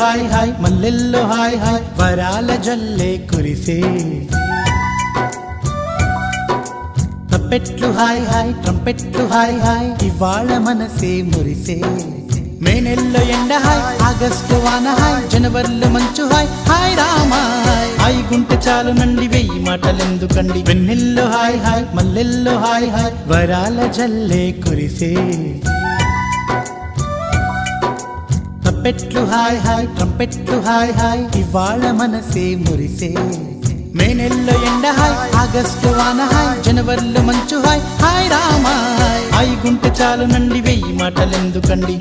hi hi మల్లెల్లో hi hi వరాల జల్లే కురిసే తప్పెట్లు హాయ్ హాయ్ ట్రంపెట్లు హాయ్ హాయ్ ఇవాళ మనసే మురిసే మే నెల్లో ఎండ హాయ్ ఆగస్టు వాన హాయ్ జనవరిలో మంచు హాయ్ హాయ్ రామా హాయ్ గుంటె చాలు నండి వెయ్యి మాటలెందుకండి వెన్నెల్లో హాయ్ హాయ్ మల్లెల్లో హాయ్ హాయ్ వరాల జల్లే కురిసే తప్పెట్లు హాయ్ హాయ్ ట్రంపెట్లు హాయ్ హాయ్ ఇవాళ మనసే మురిసే మే నెల్లో ఎండ హాయ్ ఆగస్టు వాన హాయ్ జనవరిలో మంచు హాయ్ హాయ్ రామా హాయ్ గుంటె చాలు నండి వెయ్యి మాటలెందుకండి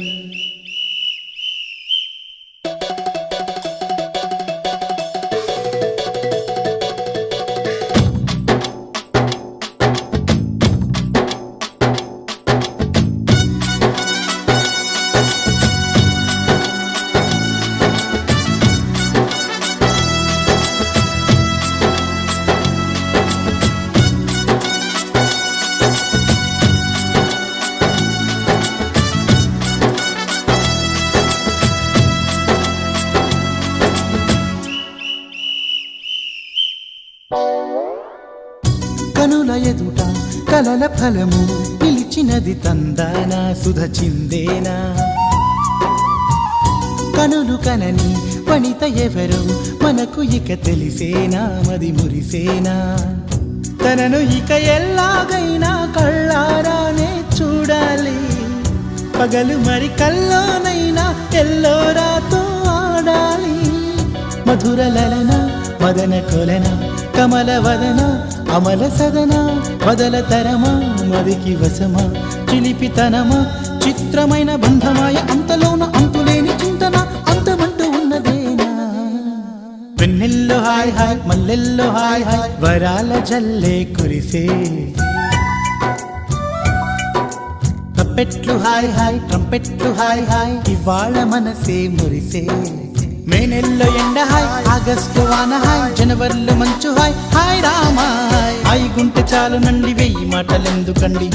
కనుల ఎదుట కలల ఫలము నిలిచినది తందానా సుధ చిందేనా కనులు కనని వనిత ఎవరు మనకు ఇక తెలిసేనా మది మురిసేనా తనను ఇక ఎల్లాగైనా కళ్ళారానే చూడాలి పగలు మరి కల్లోనైనా ఎల్లోరాతో ఆడాలి మధుర లలన మదన కొలన కమల వదన అమల సదన వదల తరమా మదికి వశమా చిలిపితనమా చిత్రమైన బంధమాయ అంతలోన అంతులేని చింతన అంతమంటూ ఉన్నదేనా వెన్నెల్లో హాయ్ హాయ్ మల్లెల్లో హాయ్ హాయ్ వరాల జల్లే కురిసే తప్పెట్లు హాయ్ హాయ్ ట్రంపెట్లు హాయ్ హాయ్ ఇవాళ మనసే మురిసే మే నెల్లో ఎండ హాయ్ ఆగస్టు వాన హాయ్ జనవరిలో మంచు హాయ్ హాయ్ రామా హాయ్ గుంటె చాలు నండి వెయ్యి మాటలెందుకండి